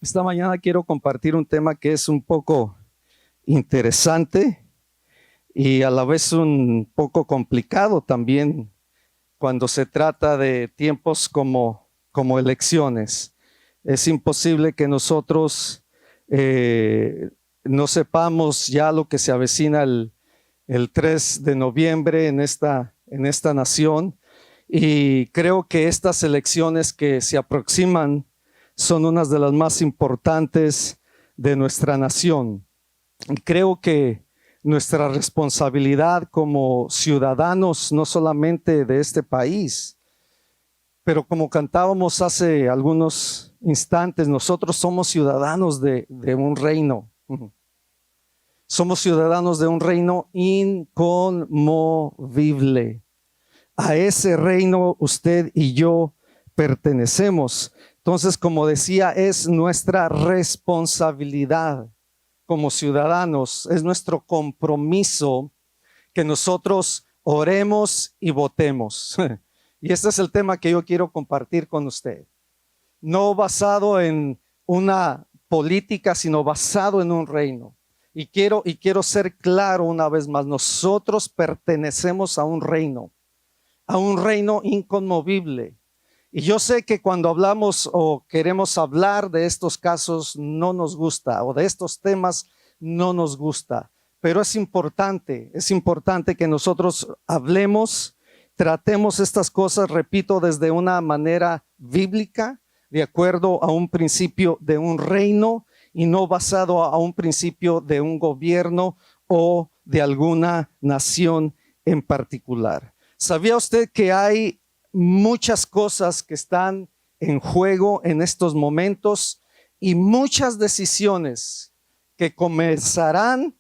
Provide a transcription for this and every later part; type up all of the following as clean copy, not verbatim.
Esta mañana quiero compartir un tema que es un poco interesante y a la vez un poco complicado también cuando se trata de tiempos como elecciones. Es imposible que nosotros no sepamos ya lo que se avecina el 3 de noviembre en esta nación, y creo que estas elecciones que se aproximan son unas de las más importantes de nuestra nación. Y creo que nuestra responsabilidad como ciudadanos, no solamente de este país, pero como cantábamos hace algunos instantes, nosotros somos ciudadanos de un reino. Somos ciudadanos de un reino inconmovible. A ese reino usted y yo pertenecemos. Entonces, como decía, es nuestra responsabilidad como ciudadanos, es nuestro compromiso que nosotros oremos y votemos. Y este es el tema que yo quiero compartir con usted. No basado en una política, sino basado en un reino. Y quiero ser claro una vez más, nosotros pertenecemos a un reino inconmovible. Y yo sé que cuando hablamos o queremos hablar de estos casos no nos gusta, o de estos temas no nos gusta, pero es importante que nosotros hablemos, tratemos estas cosas, repito, desde una manera bíblica, de acuerdo a un principio de un reino y no basado a un principio de un gobierno o de alguna nación en particular. ¿Sabía usted que hay muchas cosas que están en juego en estos momentos y muchas decisiones que comenzarán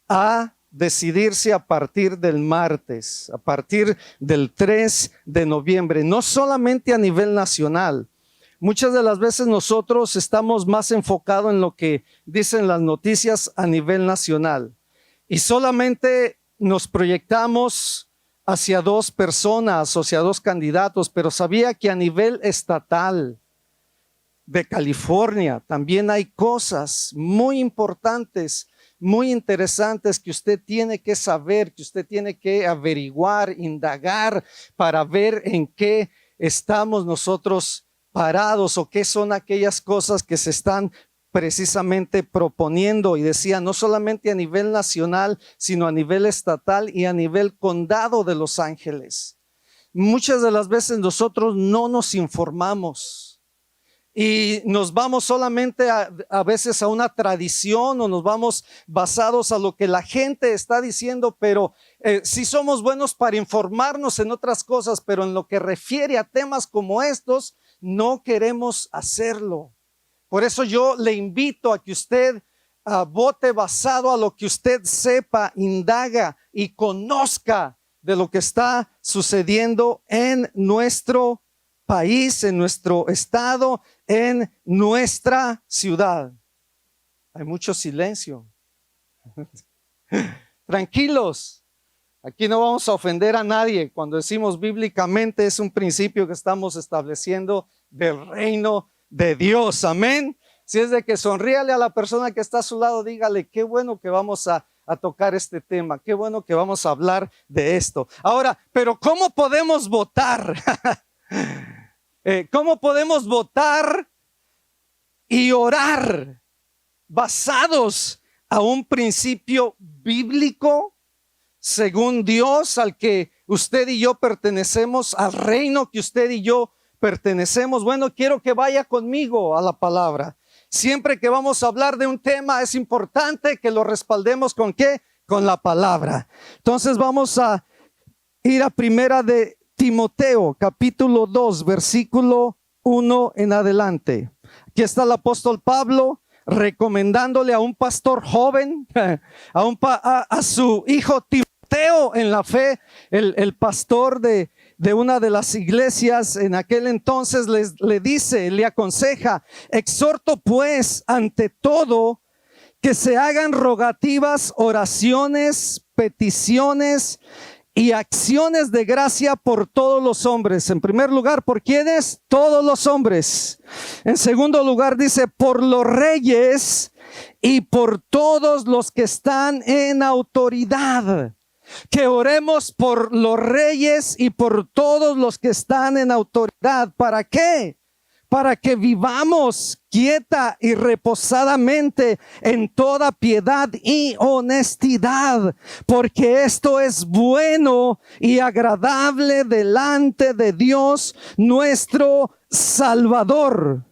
a decidirse a partir del martes, a partir del 3 de noviembre, no solamente a nivel nacional? Muchas de las veces nosotros estamos más enfocados en lo que dicen las noticias a nivel nacional y solamente nos proyectamos hacia dos personas, o hacia dos candidatos, pero sabía que a nivel estatal de California también hay cosas muy importantes, muy interesantes que usted tiene que saber, que usted tiene que averiguar, indagar para ver en qué estamos nosotros parados o qué son aquellas cosas que se están precisamente proponiendo. Y decía, no solamente a nivel nacional, sino a nivel estatal y a nivel condado de Los Ángeles. Muchas de las veces nosotros no nos informamos y nos vamos solamente a veces a una tradición, o nos vamos basados a lo que la gente está diciendo, pero sí somos buenos para informarnos en otras cosas, pero en lo que refiere a temas como estos, no queremos hacerlo. Por eso yo le invito a que usted vote basado a lo que usted sepa, indaga y conozca de lo que está sucediendo en nuestro país, en nuestro estado, en nuestra ciudad. Hay mucho silencio. Tranquilos, aquí no vamos a ofender a nadie. Cuando decimos bíblicamente, es un principio que estamos estableciendo del reino de Dios, amén. Si es de que sonríale a la persona que está a su lado, dígale, qué bueno que vamos a tocar este tema, qué bueno que vamos a hablar de esto. Ahora, pero ¿cómo podemos votar? ¿Cómo podemos votar y orar basados a un principio bíblico, según Dios, al que usted y yo pertenecemos, al reino que usted y yo pertenecemos? Bueno, quiero que vaya conmigo a la palabra. Siempre que vamos a hablar de un tema es importante que lo respaldemos ¿con qué? Con la palabra. Entonces vamos a ir a primera de Timoteo, capítulo 2, versículo 1 en adelante. Aquí está el apóstol Pablo recomendándole a un pastor joven, a su hijo Timoteo en la fe, el pastor de una de las iglesias en aquel entonces. Le dice, le aconseja: exhorto pues ante todo que se hagan rogativas, oraciones, peticiones y acciones de gracia por todos los hombres. En primer lugar, ¿por quiénes? Todos los hombres. En segundo lugar, dice, por los reyes y por todos los que están en autoridad. Que oremos por los reyes y por todos los que están en autoridad. ¿Para qué? Para que vivamos quieta y reposadamente en toda piedad y honestidad, porque esto es bueno y agradable delante de Dios nuestro Salvador.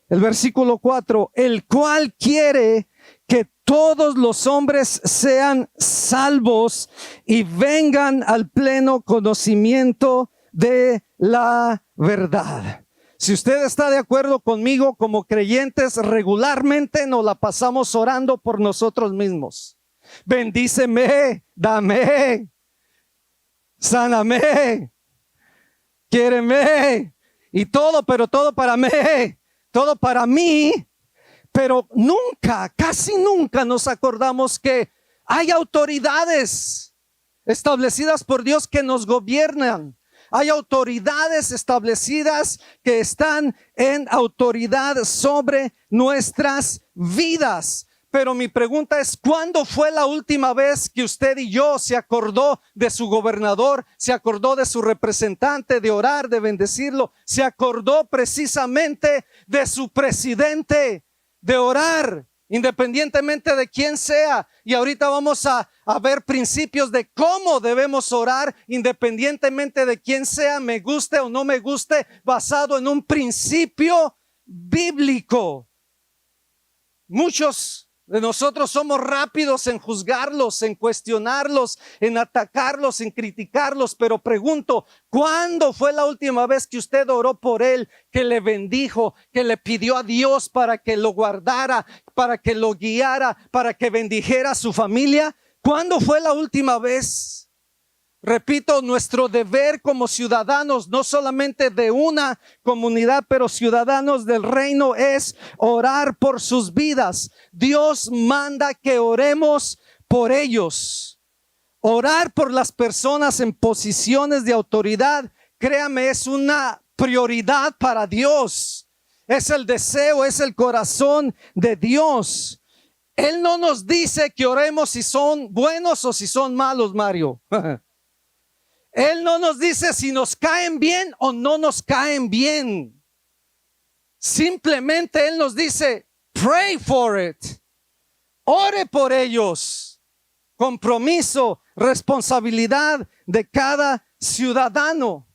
El versículo 4, el cual quiere que todos los hombres sean salvos y vengan al pleno conocimiento de la verdad. Si usted está de acuerdo conmigo, como creyentes regularmente nos la pasamos orando por nosotros mismos. Bendíceme, dame, sáname, quiéreme y todo, pero todo para mí, todo para mí. Pero nunca, casi nunca nos acordamos que hay autoridades establecidas por Dios que nos gobiernan. Hay autoridades establecidas que están en autoridad sobre nuestras vidas. Pero mi pregunta es, ¿cuándo fue la última vez que usted y yo se acordó de su gobernador, se acordó de su representante, de orar, de bendecirlo? Se acordó precisamente de su presidente, de orar, independientemente de quién sea. Y ahorita vamos a ver principios de cómo debemos orar, independientemente de quién sea, me guste o no me guste, basado en un principio bíblico. Muchos de nosotros somos rápidos en juzgarlos, en cuestionarlos, en atacarlos, en criticarlos, pero pregunto, ¿cuándo fue la última vez que usted oró por él, que le bendijo, que le pidió a Dios para que lo guardara, para que lo guiara, para que bendijera a su familia? ¿Cuándo fue la última vez? Repito, nuestro deber como ciudadanos, no solamente de una comunidad, pero ciudadanos del reino, es orar por sus vidas. Dios manda que oremos por ellos. Orar por las personas en posiciones de autoridad, créame, es una prioridad para Dios. Es el deseo, es el corazón de Dios. Él no nos dice que oremos si son buenos o si son malos, Mario. Él no nos dice si nos caen bien o no nos caen bien. Simplemente Él nos dice, pray for it. Ore por ellos. Compromiso, responsabilidad de cada ciudadano.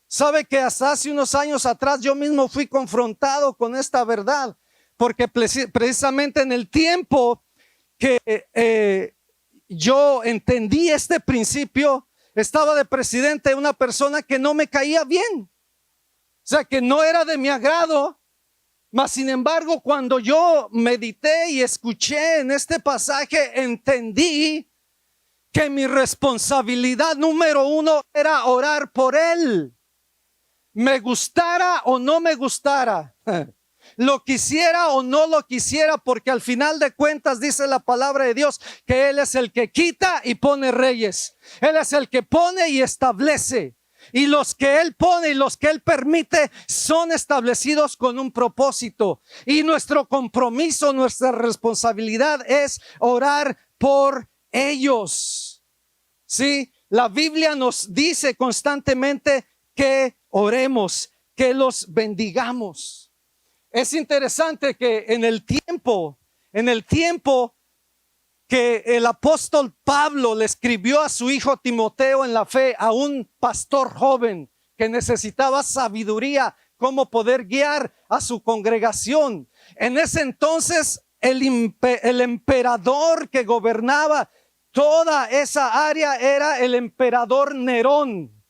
Sabe que hasta hace unos años atrás yo mismo fui confrontado con esta verdad, porque precisamente en el tiempo que yo entendí este principio, estaba de presidente una persona que no me caía bien, o sea, que no era de mi agrado. Mas sin embargo, cuando yo medité y escuché en este pasaje, entendí que mi responsabilidad número uno era orar por él, me gustara o no me gustara, lo quisiera o no lo quisiera, porque al final de cuentas dice la palabra de Dios que Él es el que quita y pone reyes. Él es el que pone y establece. Y los que Él pone y los que Él permite son establecidos con un propósito. Y nuestro compromiso, nuestra responsabilidad es orar por ellos. Sí, la Biblia nos dice constantemente que oremos, que los bendigamos. Es interesante que en el tiempo que el apóstol Pablo le escribió a su hijo Timoteo en la fe, a un pastor joven que necesitaba sabiduría, cómo poder guiar a su congregación. En ese entonces el emperador que gobernaba toda esa área era el emperador Nerón.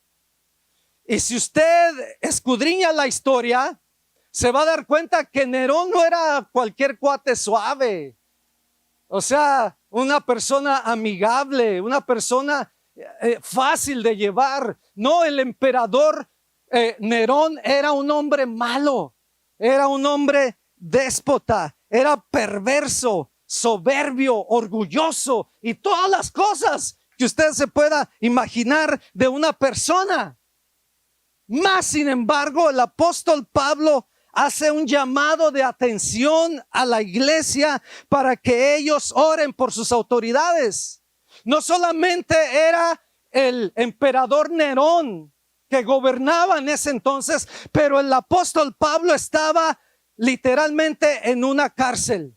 Y si usted escudriña la historia, se va a dar cuenta que Nerón no era cualquier cuate suave. O sea, una persona amigable, una persona fácil de llevar. No, el emperador Nerón era un hombre malo, era un hombre déspota, era perverso, soberbio, orgulloso y todas las cosas que usted se pueda imaginar de una persona. Más sin embargo, el apóstol Pablo hace un llamado de atención a la iglesia para que ellos oren por sus autoridades. No solamente era el emperador Nerón que gobernaba en ese entonces, pero el apóstol Pablo estaba literalmente en una cárcel.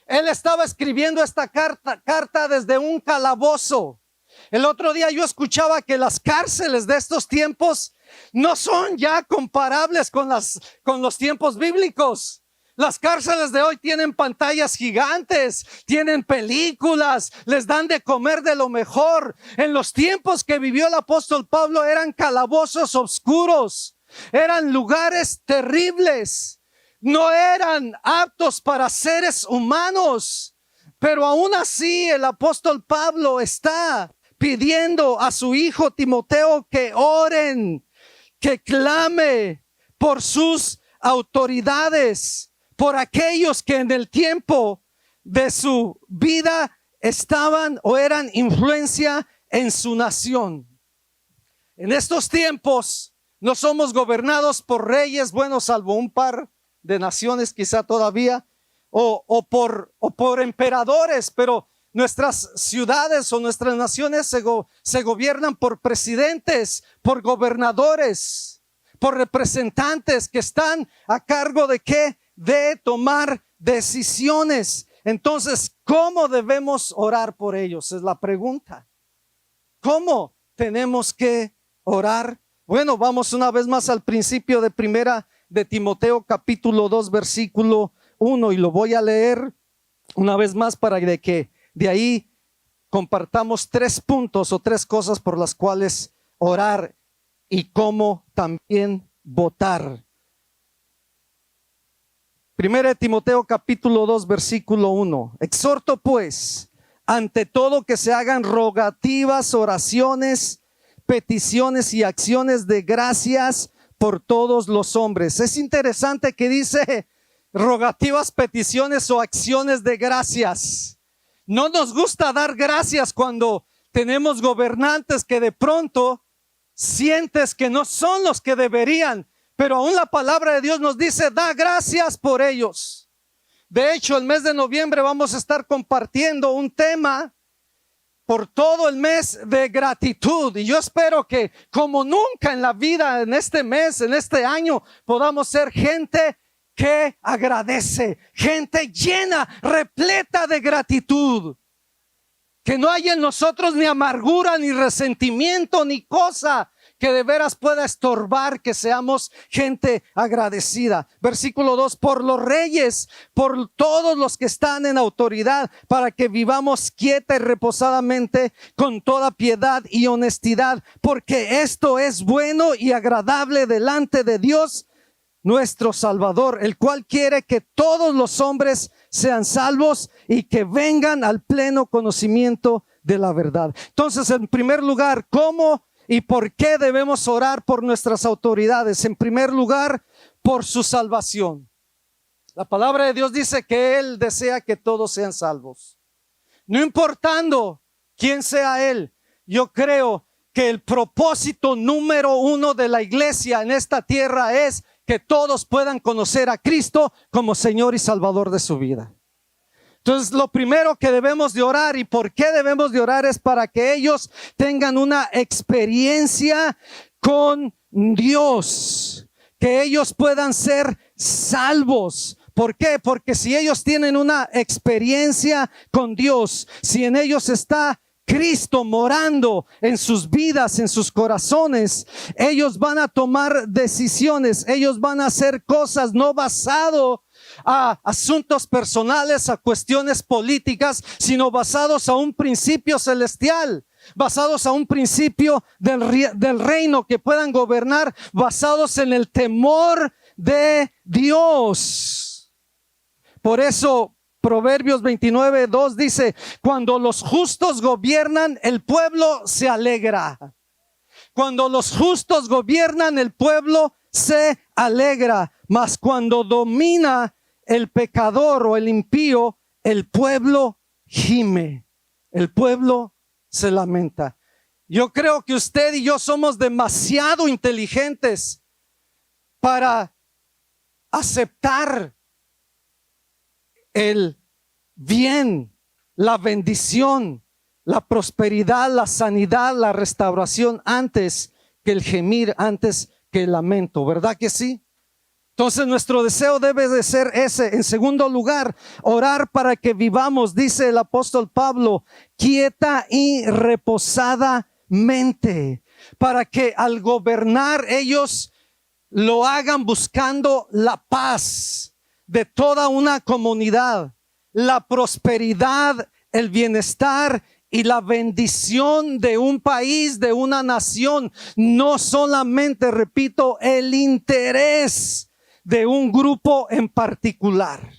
Él estaba escribiendo esta carta desde un calabozo. El otro día yo escuchaba que las cárceles de estos tiempos no son ya comparables con los tiempos bíblicos. Las cárceles de hoy tienen pantallas gigantes, tienen películas, les dan de comer de lo mejor. En los tiempos que vivió el apóstol Pablo eran calabozos oscuros, eran lugares terribles, no eran aptos para seres humanos. Pero aún así el apóstol Pablo está pidiendo a su hijo Timoteo que oren, que clame por sus autoridades, por aquellos que en el tiempo de su vida estaban o eran influencia en su nación. En estos tiempos no somos gobernados por reyes, bueno, salvo un par de naciones quizá todavía, o por emperadores, pero nuestras ciudades o nuestras naciones se gobiernan por presidentes, por gobernadores, por representantes que están a cargo de ¿qué? De tomar decisiones. Entonces, ¿cómo debemos orar por ellos? Es la pregunta. ¿Cómo tenemos que orar? Bueno, vamos una vez más al principio de primera de Timoteo capítulo 2 versículo 1 y lo voy a leer una vez más para que de ahí compartamos 3 puntos o 3 cosas por las cuales orar y cómo también votar. Primera de Timoteo capítulo 2 versículo 1. Exhorto pues ante todo que se hagan rogativas, oraciones, peticiones y acciones de gracias por todos los hombres. Es interesante que dice rogativas, peticiones o acciones de gracias. No nos gusta dar gracias cuando tenemos gobernantes que de pronto sientes que no son los que deberían, pero aún la palabra de Dios nos dice da gracias por ellos. De hecho, el mes de noviembre vamos a estar compartiendo un tema por todo el mes de gratitud, y yo espero que como nunca en la vida, en este mes, en este año, podamos ser gente que agradece, gente llena, repleta de gratitud. Que no haya en nosotros ni amargura, ni resentimiento, ni cosa que de veras pueda estorbar que seamos gente agradecida. Versículo 2, por los reyes, por todos los que están en autoridad, para que vivamos quieta y reposadamente con toda piedad y honestidad, porque esto es bueno y agradable delante de Dios nuestro Salvador, el cual quiere que todos los hombres sean salvos y que vengan al pleno conocimiento de la verdad. Entonces, en primer lugar, ¿cómo y por qué debemos orar por nuestras autoridades? En primer lugar, por su salvación. La palabra de Dios dice que Él desea que todos sean salvos. No importando quién sea Él, yo creo que el propósito número 1 de la iglesia en esta tierra es que todos puedan conocer a Cristo como Señor y Salvador de su vida. Entonces, lo primero que debemos de orar, y por qué debemos de orar, es para que ellos tengan una experiencia con Dios, que ellos puedan ser salvos. ¿Por qué? Porque si ellos tienen una experiencia con Dios, si en ellos está Cristo morando en sus vidas, en sus corazones, ellos van a tomar decisiones, ellos van a hacer cosas no basado a asuntos personales, a cuestiones políticas, sino basados a un principio celestial, basados a un principio del reino, que puedan gobernar basados en el temor de Dios. Por eso Proverbios 29:2 dice: cuando los justos gobiernan, el pueblo se alegra. Cuando los justos gobiernan, el pueblo se alegra. Mas cuando domina el pecador o el impío, el pueblo gime. El pueblo se lamenta. Yo creo que usted y yo somos demasiado inteligentes para aceptar el bien, la bendición, la prosperidad, la sanidad, la restauración antes que el gemir, antes que el lamento, ¿verdad que sí? Entonces nuestro deseo debe de ser ese. En segundo lugar, orar para que vivamos, dice el apóstol Pablo, quieta y reposadamente, para que al gobernar ellos lo hagan buscando la paz de toda una comunidad, la prosperidad, el bienestar y la bendición de un país, de una nación, no solamente, repito, el interés de un grupo en particular.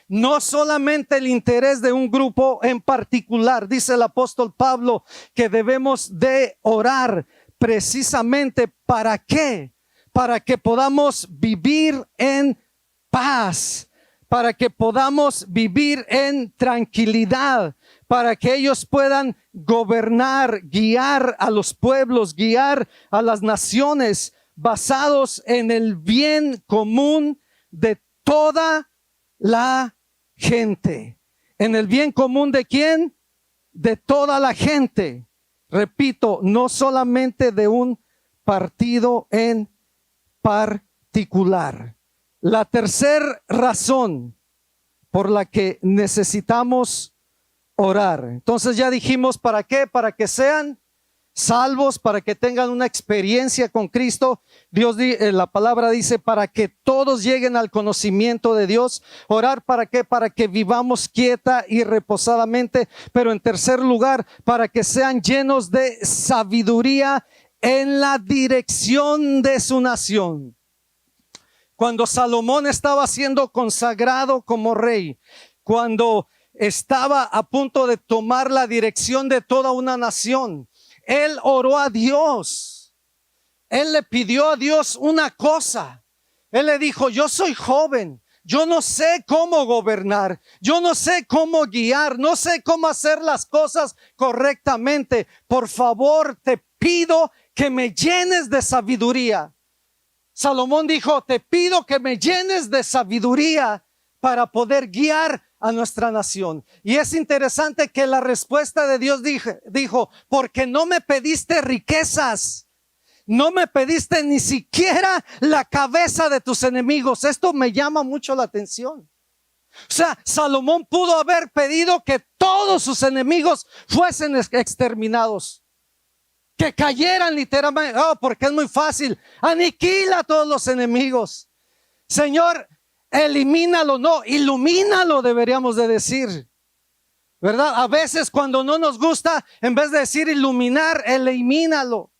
No solamente el interés de un grupo en particular. Dice el apóstol Pablo que debemos de orar precisamente ¿para qué? Para que podamos vivir en paz, para que podamos vivir en tranquilidad, para que ellos puedan gobernar, guiar a los pueblos, guiar a las naciones, basados en el bien común de toda la gente. ¿En el bien común de quién? De toda la gente. Repito, no solamente de un partido en particular. La tercera razón por la que necesitamos orar. Entonces ya dijimos, ¿para qué? Para que sean salvos, para que tengan una experiencia con Cristo. La palabra dice, para que todos lleguen al conocimiento de Dios. Orar, ¿para qué? Para que vivamos quieta y reposadamente. Pero en tercer lugar, para que sean llenos de sabiduría en la dirección de su nación. Cuando Salomón estaba siendo consagrado como rey, cuando estaba a punto de tomar la dirección de toda una nación, él oró a Dios. Él le pidió a Dios una cosa. Él le dijo, yo soy joven, yo no sé cómo gobernar, yo no sé cómo guiar, no sé cómo hacer las cosas correctamente. Por favor, te pido que me llenes de sabiduría. Salomón dijo, te pido que me llenes de sabiduría para poder guiar a nuestra nación. Y es interesante que la respuesta de Dios dijo, porque no me pediste riquezas, no me pediste ni siquiera la cabeza de tus enemigos. Esto me llama mucho la atención. O sea, Salomón pudo haber pedido que todos sus enemigos fuesen exterminados, que cayeran literalmente. Porque es muy fácil. Aniquila a todos los enemigos. Señor, elimínalo, no, ilumínalo, deberíamos de decir, ¿verdad? A veces cuando no nos gusta, en vez de decir iluminar, elimínalo.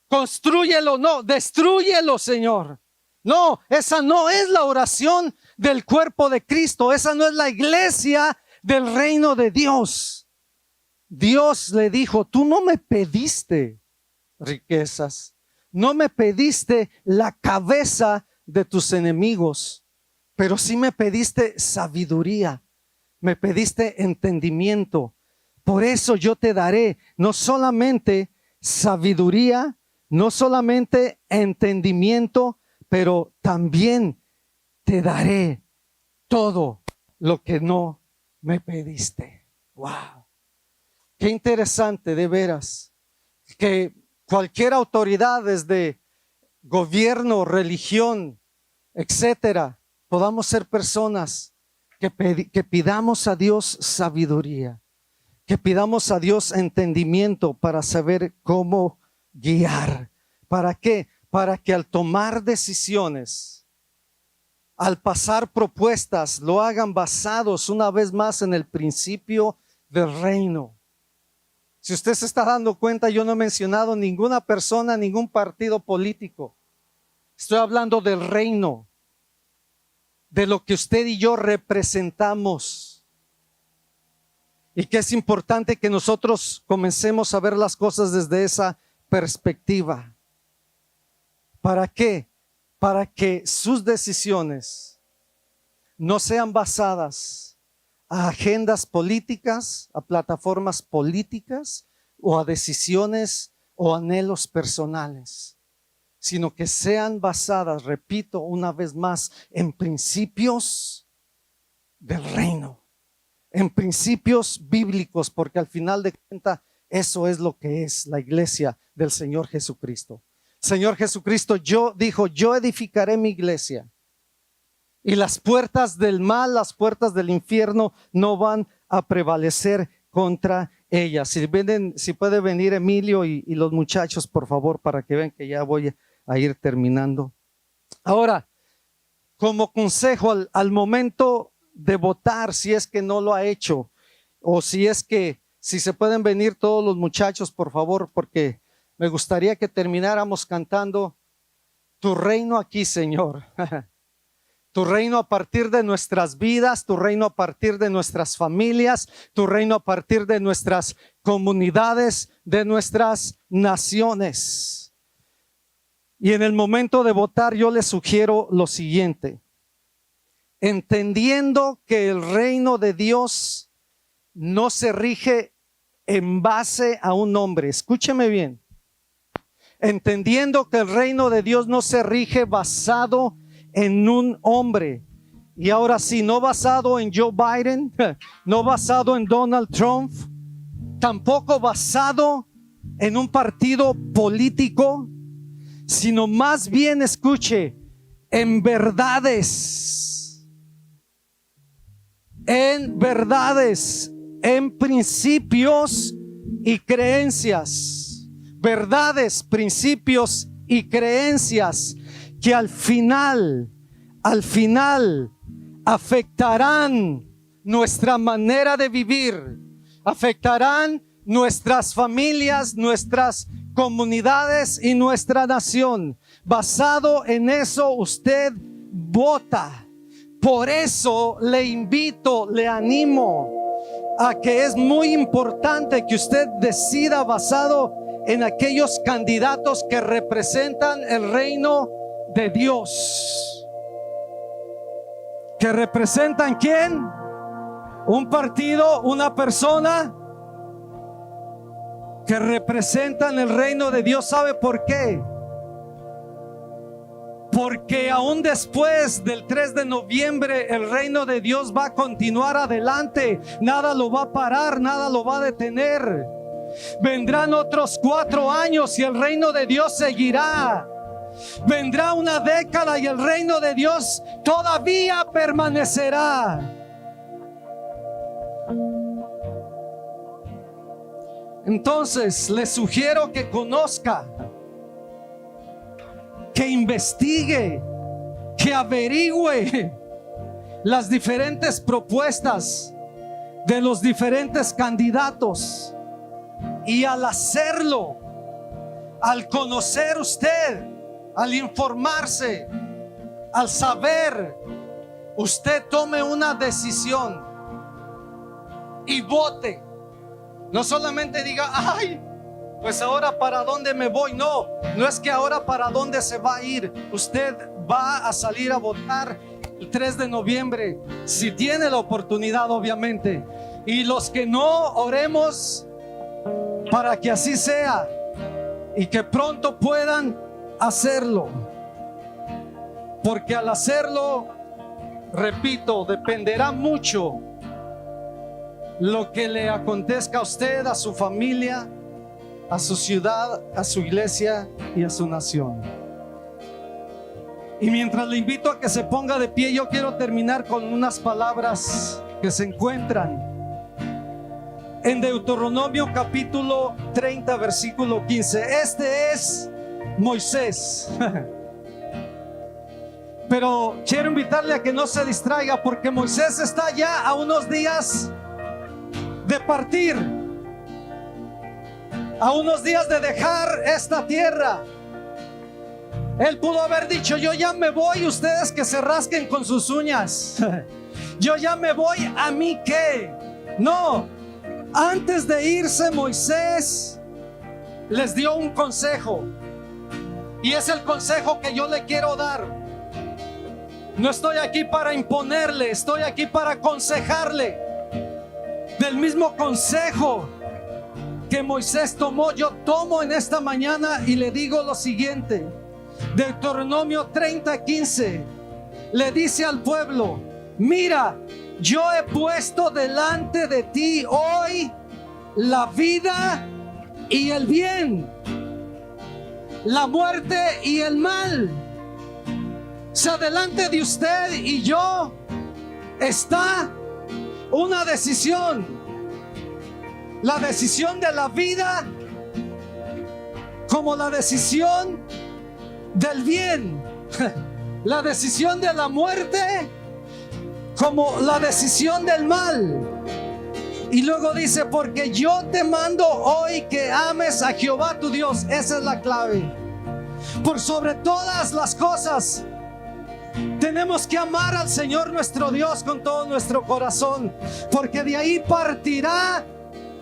Constrúyelo, no, destrúyelo, Señor. No, esa no es la oración del cuerpo de Cristo. Esa no es la iglesia del reino de Dios. Dios le dijo, tú no me pediste riquezas, no me pediste la cabeza de tus enemigos, pero sí me pediste sabiduría, me pediste entendimiento. Por eso yo te daré no solamente sabiduría, no solamente entendimiento, pero también te daré todo lo que no me pediste. Wow. Qué interesante, de veras, que cualquier autoridad, desde gobierno, religión, etcétera, podamos ser personas que pidamos a Dios sabiduría, que pidamos a Dios entendimiento para saber cómo guiar. ¿Para qué? Para que al tomar decisiones, al pasar propuestas, lo hagan basados una vez más en el principio del reino. Si usted se está dando cuenta, yo no he mencionado ninguna persona, ningún partido político. Estoy hablando del reino, de lo que usted y yo representamos. Y que es importante que nosotros comencemos a ver las cosas desde esa perspectiva. ¿Para qué? Para que sus decisiones no sean basadas a agendas políticas, a plataformas políticas o a decisiones o anhelos personales, sino que sean basadas, repito una vez más, en principios del reino, en principios bíblicos, porque al final de cuentas eso es lo que es la iglesia del Señor Jesucristo. Señor Jesucristo dijo, yo edificaré mi iglesia y las puertas del mal, las puertas del infierno no van a prevalecer contra ella. Si puede venir Emilio y los muchachos, por favor, para que vean que ya voy a ir terminando. Ahora, como consejo al momento de votar, si es que no lo ha hecho, o si se pueden venir todos los muchachos, por favor, porque me gustaría que termináramos cantando tu reino aquí, Señor. Tu reino a partir de nuestras vidas, tu reino a partir de nuestras familias, tu reino a partir de nuestras comunidades, de nuestras naciones. Y en el momento de votar yo les sugiero lo siguiente: entendiendo que el reino de Dios no se rige en base a un hombre. Escúcheme bien. Entendiendo que el reino de Dios no se rige basado en un hombre. Y ahora sí, no basado en Joe Biden, no basado en Donald Trump, tampoco basado en un partido político, sino más bien, escuche, en verdades, en principios y creencias. Verdades, principios y creencias que al final afectarán nuestra manera de vivir, afectarán nuestras familias, nuestras comunidades y nuestra nación. Basado en eso usted vota. Por eso le invito, le animo a que es muy importante que usted decida basado en aquellos candidatos que representan el reino de Dios. ¿Que representan quién? Un partido, una persona que representan el reino de Dios. ¿Sabe por qué? Porque aún después del 3 de noviembre el reino de Dios va a continuar adelante. Nada lo va a parar, nada lo va a detener. Vendrán otros 4 años y el reino de Dios seguirá. Vendrá una década y el reino de Dios todavía permanecerá. Entonces le sugiero que conozca, que investigue, que averigüe las diferentes propuestas de los diferentes candidatos. Y al hacerlo, al conocer usted, al informarse, al saber, usted tome una decisión y vote. No solamente diga, ay, pues ahora para dónde me voy. No es que ahora para dónde se va a ir. Usted va a salir a votar el 3 de noviembre, si tiene la oportunidad, obviamente. Y los que no, oremos para que así sea y que pronto puedan hacerlo, porque al hacerlo, repito, dependerá mucho lo que le acontezca a usted, a su familia, a su ciudad, a su iglesia y a su nación. Y mientras le invito a que se ponga de pie, yo quiero terminar con unas palabras que se encuentran en Deuteronomio capítulo 30 versículo 15. Este es Moisés. Pero quiero invitarle a que no se distraiga, porque Moisés está ya a unos días de partir, a unos días de dejar esta tierra. Él pudo haber dicho, yo ya me voy, ustedes que se rasquen con sus uñas. Yo ya me voy, ¿a mí qué? No. Antes de irse, Moisés les dio un consejo, y es el consejo que yo le quiero dar. No estoy aquí para imponerle, estoy aquí para aconsejarle. Del mismo consejo que Moisés tomó, yo tomo en esta mañana y le digo lo siguiente. Deuteronomio 30:15 le dice al pueblo: mira, yo he puesto delante de ti hoy la vida y el bien, la muerte y el mal. O sea, delante de usted y yo está una decisión. La decisión de la vida como la decisión del bien. La decisión de la muerte como la decisión del mal. Y luego dice: porque yo te mando hoy que ames a Jehová tu Dios. Esa es la clave. Por sobre todas las cosas tenemos que amar al Señor nuestro Dios con todo nuestro corazón, porque de ahí partirá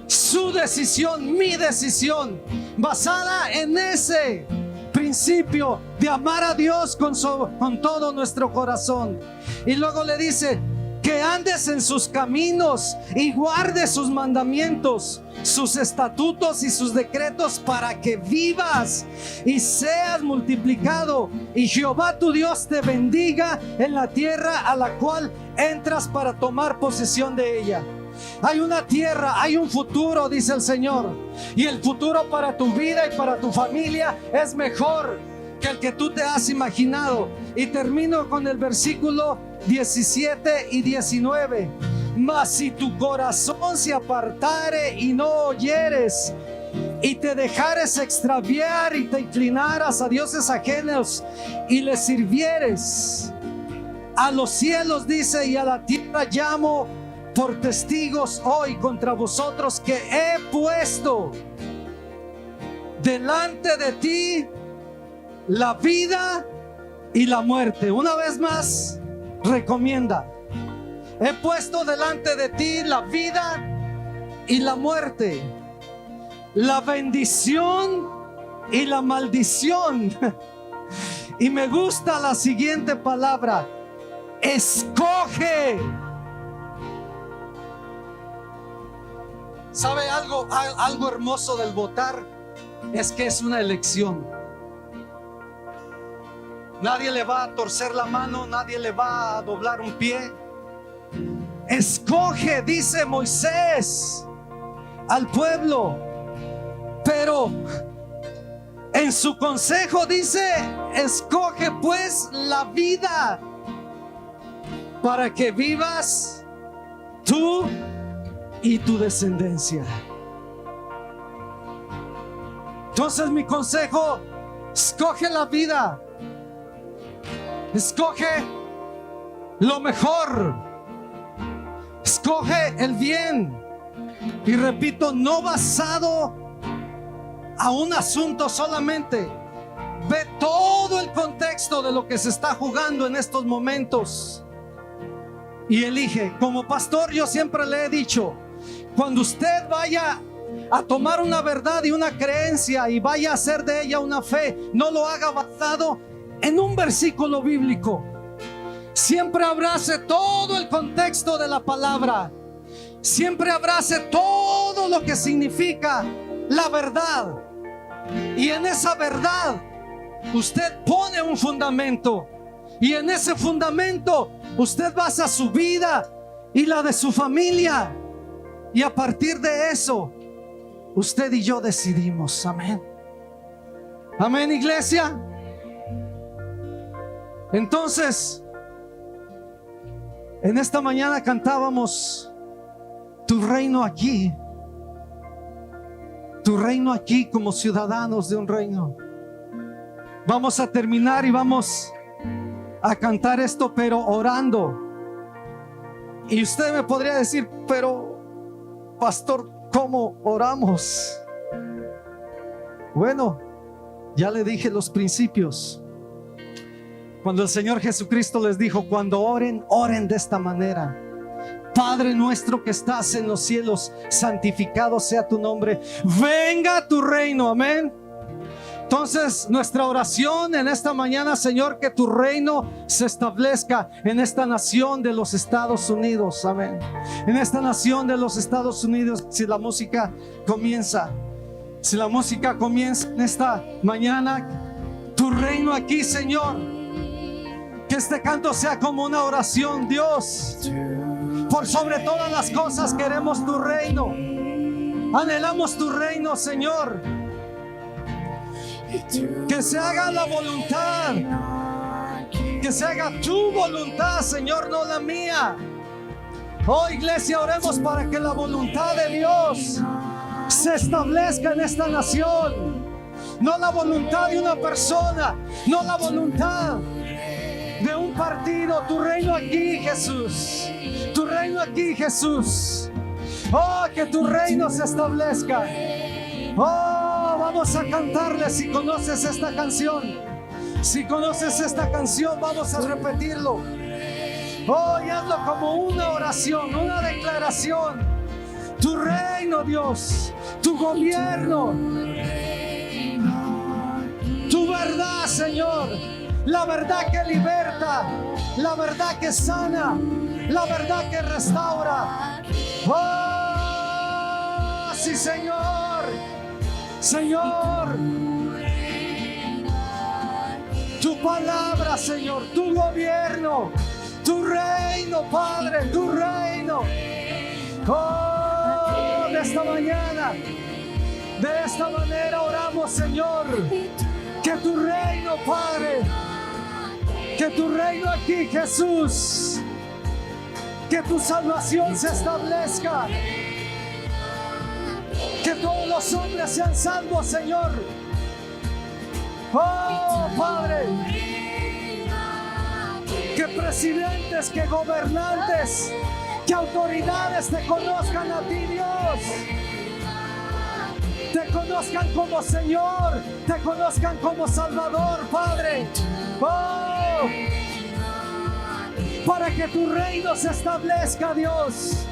su decisión, mi decisión, basada en ese principio de amar a Dios con todo nuestro corazón. Y luego le dice: que andes en sus caminos y guardes sus mandamientos, sus estatutos y sus decretos, para que vivas y seas multiplicado, y Jehová tu Dios te bendiga en la tierra a la cual entras para tomar posesión de ella. Hay una tierra, hay un futuro, dice el Señor, y el futuro para tu vida y para tu familia es mejor que el que tú te has imaginado. Y termino con el versículo 17 y 19. Mas si tu corazón se apartare y no oyeres, y te dejares extraviar y te inclinaras a dioses ajenos y les sirvieres, a los cielos, dice, y a la tierra llamo por testigos hoy contra vosotros, que he puesto delante de ti la vida y la muerte. Una vez más recomienda: he puesto delante de ti la vida y la muerte, la bendición y la maldición. Y me gusta la siguiente palabra: escoge. ¿Sabe algo hermoso del votar? Es que es una elección. Nadie le va a torcer la mano, nadie le va a doblar un pie. Escoge, dice Moisés al pueblo, pero en su consejo dice: escoge pues la vida, para que vivas tú y tu descendencia. Entonces mi consejo: escoge la vida, escoge lo mejor, escoge el bien. Y repito, no basado a un asunto solamente. Ve todo el contexto de lo que se está jugando en estos momentos y elige. Como pastor, yo siempre le he dicho: cuando usted vaya a tomar una verdad y una creencia y vaya a hacer de ella una fe, no lo haga basado en un versículo bíblico. Siempre abrace todo el contexto de la palabra. Siempre abrace todo lo que significa la verdad. Y en esa verdad usted pone un fundamento. Y en ese fundamento usted basa su vida y la de su familia. Y a partir de eso, usted y yo decidimos. Amén. Amén, iglesia. Entonces, en esta mañana cantábamos: tu reino aquí, tu reino aquí, como ciudadanos de un reino. Vamos a terminar y vamos a cantar esto, pero orando. Y usted me podría decir: pero pastor, ¿cómo oramos? Bueno, ya le dije los principios. Cuando el Señor Jesucristo les dijo: cuando oren, oren de esta manera: Padre nuestro que estás en los cielos, santificado sea tu nombre, venga tu reino. Amén. Entonces, nuestra oración en esta mañana, Señor, que tu reino se establezca en esta nación de los Estados Unidos. Amén. En esta nación de los Estados Unidos. Si la música comienza en esta mañana, tu reino aquí, Señor. Que este canto sea como una oración, Dios. Por sobre todas las cosas queremos tu reino. Anhelamos tu reino, Señor. Que se haga la voluntad, que se haga tu voluntad, Señor, no la mía. Oh, iglesia, oremos para que la voluntad de Dios se establezca en esta nación. No la voluntad de una persona, no la voluntad de un partido. Tu reino aquí, Jesús. Tu reino aquí, Jesús. Oh, que tu reino se establezca. Oh, vamos a cantarle. Si conoces esta canción, vamos a repetirlo. Oh, y hazlo como una oración, una declaración. Tu reino, Dios, tu gobierno, tu verdad, Señor, la verdad que liberta, la verdad que sana, la verdad que restaura. Oh, sí, Señor. Señor, tu palabra, Señor, tu gobierno, tu reino, Padre, tu reino. Oh, de esta mañana, de esta manera oramos, Señor, que tu reino, Padre, que tu reino aquí, Jesús, que tu salvación se establezca. Que todos los hombres sean salvos, Señor. Oh, Padre. Que presidentes, que gobernantes, que autoridades te conozcan a ti, Dios. Te conozcan como Señor, te conozcan como Salvador, Padre. Oh, para que tu reino se establezca, Dios.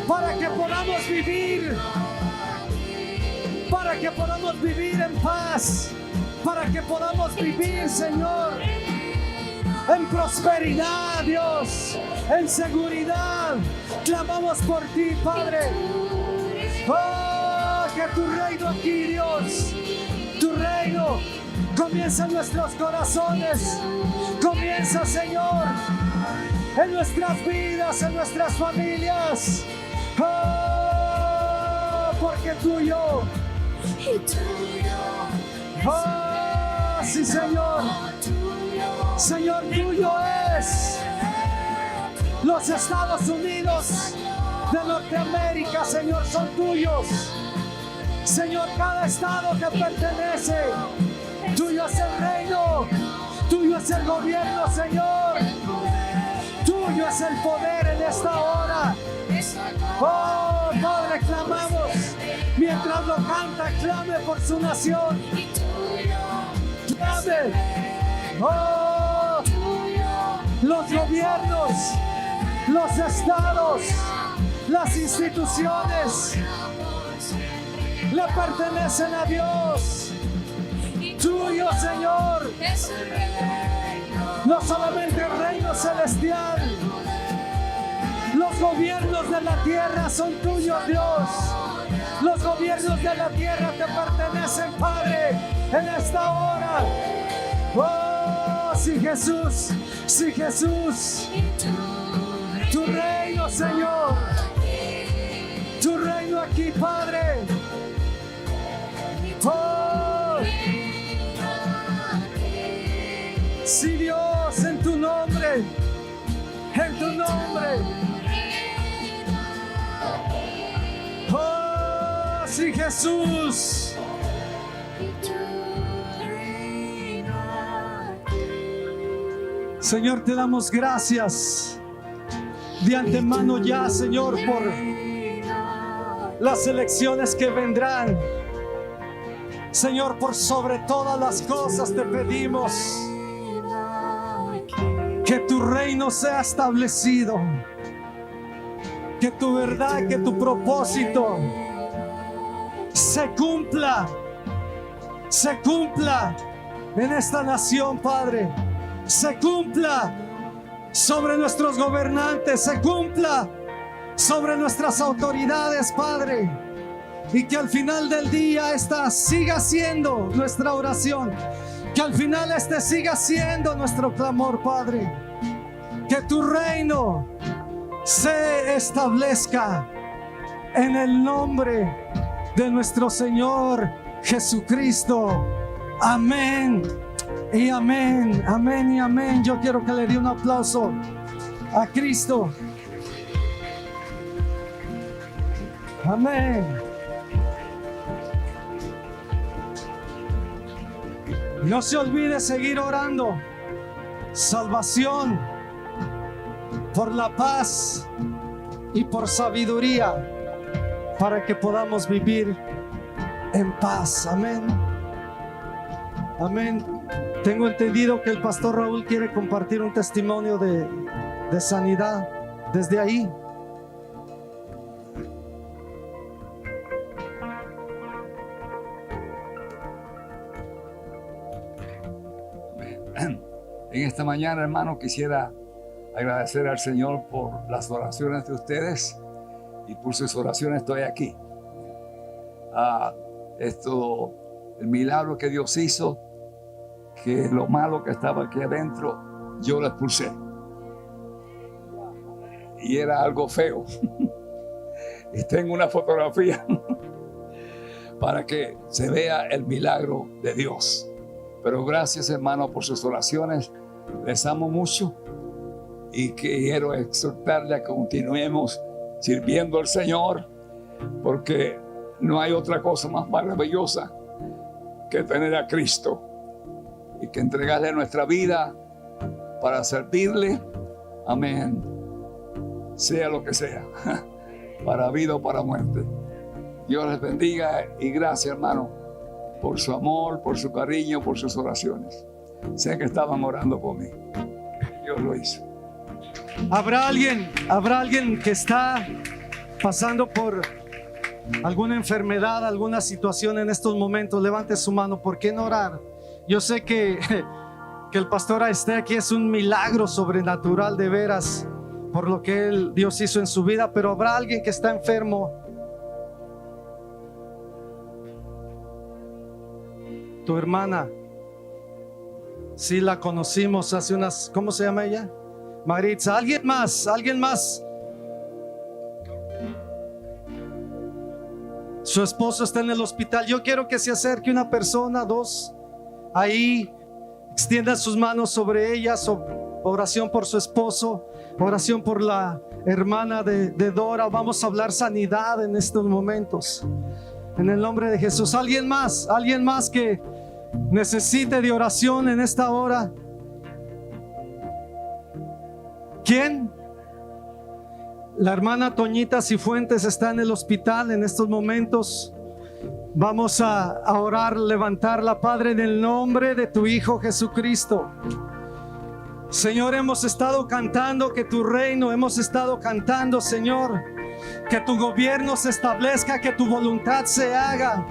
Para que podamos vivir en paz, para que podamos vivir, Señor, en prosperidad, Dios, en seguridad. Clamamos por ti, Padre. Oh, que tu reino aquí, Dios, tu reino comienza en nuestros corazones, comienza, Señor, en nuestras vidas, en nuestras familias. Oh, porque tuyo. Oh, sí, Señor. Señor, tuyo es. Los Estados Unidos de Norteamérica, Señor, son tuyos. Señor, cada estado te pertenece. Tuyo es el reino. Tuyo es el gobierno, Señor. Tuyo es el poder en esta hora. Oh, Padre, clamamos. Mientras lo canta, clame por su nación. Clame. Oh, los gobiernos, los estados, las instituciones le pertenecen a Dios. Tuyo, Señor. No solamente el reino celestial, los gobiernos de la tierra son tuyos, Dios. Los gobiernos de la tierra te pertenecen, Padre, en esta hora. Oh, sí, Jesús, sí, Jesús. Tu reino, Señor. Tu reino aquí, Padre. Oh, sí, Dios, en tu nombre, en tu nombre. Oh, sí, Jesús. Señor, te damos gracias de antemano ya, Señor, por las elecciones que vendrán. Señor, por sobre todas las cosas te pedimos que tu reino sea establecido, que tu verdad, que tu propósito se cumpla se cumpla en esta nación, Padre. Se cumpla sobre nuestros gobernantes, se cumpla sobre nuestras autoridades, Padre. Y que al final del día esta siga siendo nuestra oración. Que al final este siga siendo nuestro clamor, Padre. Que tu reino se establezca en el nombre de nuestro Señor Jesucristo. Amén y amén, amén y amén. Yo quiero que le dé un aplauso a Cristo. Amén. No se olvide seguir orando. Salvación, por la paz y por sabiduría, para que podamos vivir en paz. Amén. Amén. Tengo entendido que el pastor Raúl quiere compartir un testimonio de sanidad desde ahí. En esta mañana, hermano, quisiera agradecer al Señor por las oraciones de ustedes, y por sus oraciones estoy aquí. El milagro que Dios hizo, que lo malo que estaba aquí adentro, yo lo expulsé. Y era algo feo. Y tengo una fotografía para que se vea el milagro de Dios. Pero gracias, hermano, por sus oraciones. Les amo mucho y quiero exhortarle a que continuemos sirviendo al Señor, porque no hay otra cosa más maravillosa que tener a Cristo y que entregarle nuestra vida para servirle. Amén. Sea lo que sea, para vida o para muerte. Dios les bendiga y gracias, hermano, por su amor, por su cariño, por sus oraciones. Sé que estaban orando por mí. Dios lo hizo. ¿Habrá alguien que está pasando por alguna enfermedad, alguna situación en estos momentos? Levante su mano. ¿Por qué no orar? Yo sé que el pastor esté aquí es un milagro sobrenatural de veras, por lo que Dios hizo en su vida. Pero habrá alguien que está enfermo. Tu hermana, sí la conocimos hace unas, ¿cómo se llama ella? Maritza. ¿Alguien más? Su esposo está en el hospital. Yo quiero que se acerque una persona, dos, ahí, extienda sus manos sobre ella. Oración por su esposo, oración por la hermana de Dora. Vamos a hablar sanidad en estos momentos, en el nombre de Jesús. ¿Alguien más que necesite de oración en esta hora? ¿Quién? La hermana Toñita Cifuentes está en el hospital en estos momentos. Vamos a orar, levantarla, Padre, en el nombre de tu Hijo Jesucristo. Señor, hemos estado cantando que tu reino, hemos estado cantando, Señor, que tu gobierno se establezca, que tu voluntad se haga,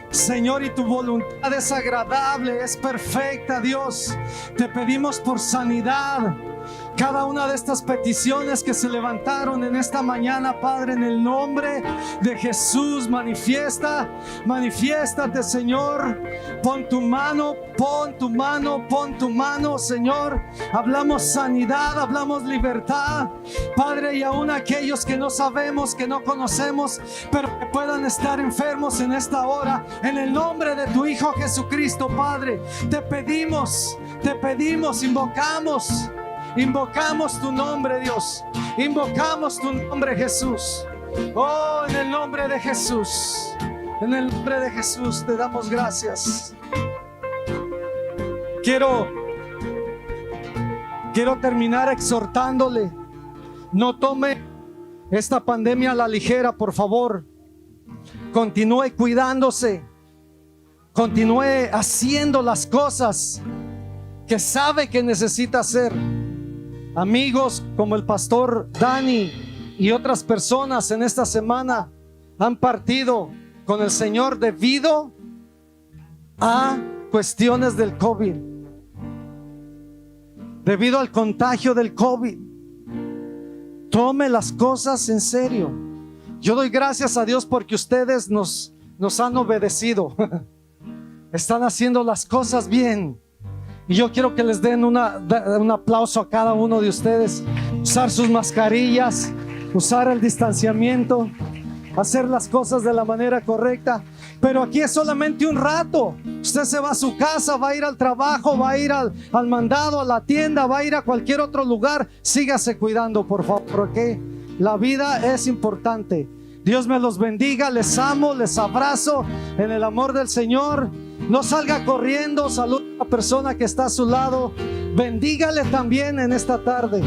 Señor, y tu voluntad es agradable, es perfecta, Dios. Te pedimos por sanidad. Cada una de estas peticiones que se levantaron en esta mañana, Padre, en el nombre de Jesús, manifiéstate, Señor. Pon tu mano, Señor. Hablamos sanidad, hablamos libertad, Padre, y aún aquellos que no sabemos, que no conocemos, pero que puedan estar enfermos en esta hora, en el nombre de tu Hijo Jesucristo, Padre, te pedimos, invocamos tu nombre, Dios. Invocamos tu nombre, Jesús. Oh, en el nombre de Jesús. En el nombre de Jesús te damos gracias. Quiero terminar exhortándole. No tome esta pandemia a la ligera, por favor. Continúe cuidándose. Continúe haciendo las cosas que sabe que necesita hacer. Amigos como el pastor Dani y otras personas en esta semana han partido con el Señor debido a cuestiones del COVID, debido al contagio del COVID. Tome las cosas en serio. Yo doy gracias a Dios porque ustedes nos han obedecido. Están haciendo las cosas bien. Y yo quiero que les den un aplauso a cada uno de ustedes. Usar sus mascarillas, usar el distanciamiento, hacer las cosas de la manera correcta. Pero aquí es solamente un rato. Usted se va a su casa, va a ir al trabajo, va a ir al mandado, a la tienda, va a ir a cualquier otro lugar. Sígase cuidando, por favor, porque la vida es importante. Dios me los bendiga, les amo, les abrazo en el amor del Señor. No salga corriendo, saluda a la persona que está a su lado. Bendígale también en esta tarde.